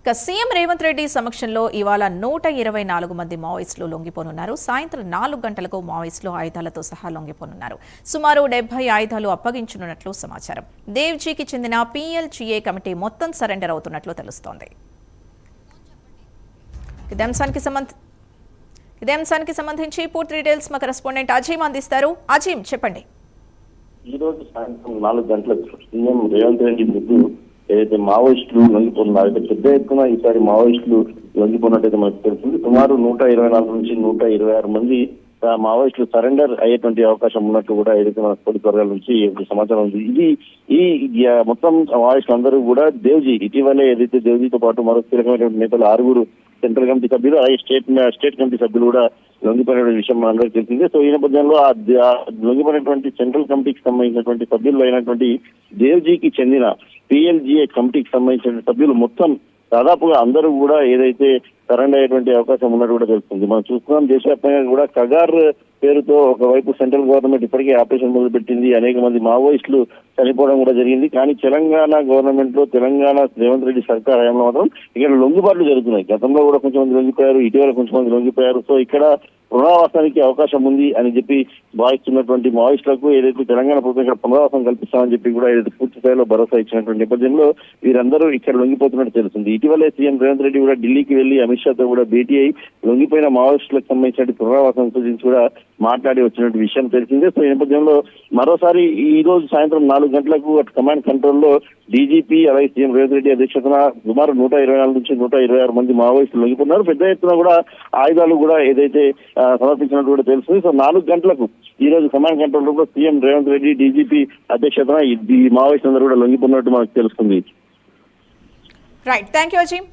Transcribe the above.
CM Revanth Reddy సమక్షంలో ఇవాళ 124 మంది మావోయిస్టులు లొంగిపోనున్నారు. సాయంత్రం 4 గంటలకు మావోయిస్టులు ఆయుధాలతో సహా లొంగిపోనున్నారు. సుమారు 70 ఆయుధాలు అప్పగించనున్నట్లు సమాచారం. దేవ్జీకి చెందిన PLGA కమిటీ మొత్తం సరెండర్ అవుతున్నట్లు తెలుస్తోంది. ఇదే అంశానికి సంబంధించి పూర్తి డీటెయిల్స్ మా కరెస్పాండెంట్ అజీమ్ అందిస్తారు. అజీమ్, చెప్పండి. ఈ రోజు సాయంత్రం 4 గంటలకు సీఎం రేవంత్ రెడ్డి ముందు ఏదైతే మావోయిస్టులు లొంగిపోతున్నారు, అయితే పెద్ద ఎత్తున ఈసారి మావోయిస్టులు లొంగిపోయినట్టయితే మనకు తెలుస్తుంది. సుమారు 124 నుంచి 126 మంది మావోయిస్టులు సరెండర్ అయ్యేటువంటి అవకాశం ఉన్నట్టు కూడా ఏదైతే మన పోలీసు వర్గాల నుంచి సమాచారం ఉంది. ఈ మొత్తం మావోయిస్టులు అందరూ కూడా దేవ్జీ ఇటీవలే ఏదైతే దేవ్జీతో పాటు మరో కీలకమైనటువంటి నేతలు 6 సెంట్రల్ కమిటీ సభ్యులు అలాగే స్టేట్ కమిటీ సభ్యులు కూడా లొంగిపోయిన విషయం మనందరికీ తెలిసిందే. సో ఈ నేపథ్యంలో లొంగిపోయినటువంటి సెంట్రల్ కమిటీకి సంబంధించినటువంటి సభ్యులు అయినటువంటి దేవ్జీకి చెందిన PLGA కమిటీకి సంబంధించిన సభ్యులు మొత్తం దాదాపుగా అందరూ కూడా ఏదైతే సరెండర్ అయ్యేటువంటి అవకాశం ఉన్నట్టు కూడా తెలుస్తుంది. మనం చూస్తున్నాం, దేశవ్యాప్తంగా కూడా కగార్ పేరుతో ఒకవైపు సెంట్రల్ గవర్నమెంట్ ఇప్పటికే ఆపరేషన్ మొదలుపెట్టింది. అనేక మంది మావోయిస్టులు చనిపోవడం కూడా జరిగింది. కానీ తెలంగాణ గవర్నమెంట్ లో, తెలంగాణ రేవంత్ రెడ్డి సర్కార్ హయాంలో మాత్రం ఇక్కడ లొంగుబాట్లు జరుగుతున్నాయి. గతంలో కూడా కొంచెం మంది లొంగిపోయారు, ఇటీవల కొంచెం మంది లొంగిపోయారు. సో ఇక్కడ పునరావాసానికి అవకాశం ఉంది అని చెప్పి భావిస్తున్నటువంటి మావోయిస్టులకు ఏదైతే తెలంగాణ ప్రభుత్వం ఇక్కడ పునరావాసం కల్పిస్తామని చెప్పి కూడా ఏదైతే పూర్తి స్థాయిలో భరోసా ఇచ్చినటువంటి నేపథ్యంలో వీరందరూ ఇక్కడ లొంగిపోతున్నట్టు తెలుస్తుంది. ఇటీవలే సీఎం రేవంత్ రెడ్డి కూడా ఢిల్లీకి వెళ్లి అమిత్ షాతో కూడా భేటీ అయి లొంగిపోయిన మావోయిస్టులకు సంబంధించిన పునరావాసం గురించి కూడా మాట్లాడి వచ్చినటువంటి విషయం తెలిసిందే. సో ఈ నేపథ్యంలో మరోసారి ఈ రోజు సాయంత్రం 4 గంటలకు అటు కమాండ్ కంట్రోల్ లో DGP అలాగే సీఎం రేవంత్ రెడ్డి అధ్యక్షతన సుమారు 124 నుంచి 126 మంది మావోయిస్టులు లొంగిపోతున్నారు. పెద్ద ఎత్తున కూడా ఆయుధాలు కూడా ఏదైతే సమర్పించినట్టు కూడా తెలుస్తుంది. సో 4 గంటలకు ఈ రోజు కమాండ్ కంట్రోల్ రూమ్ లో సీఎం రేవంత్ రెడ్డి DGP అధ్యక్షతన ఈ మావోయిస్టులు అందరూ కూడా లొంగిపోతున్నట్టు మనకు తెలుస్తుంది. Right, thank you Azeem.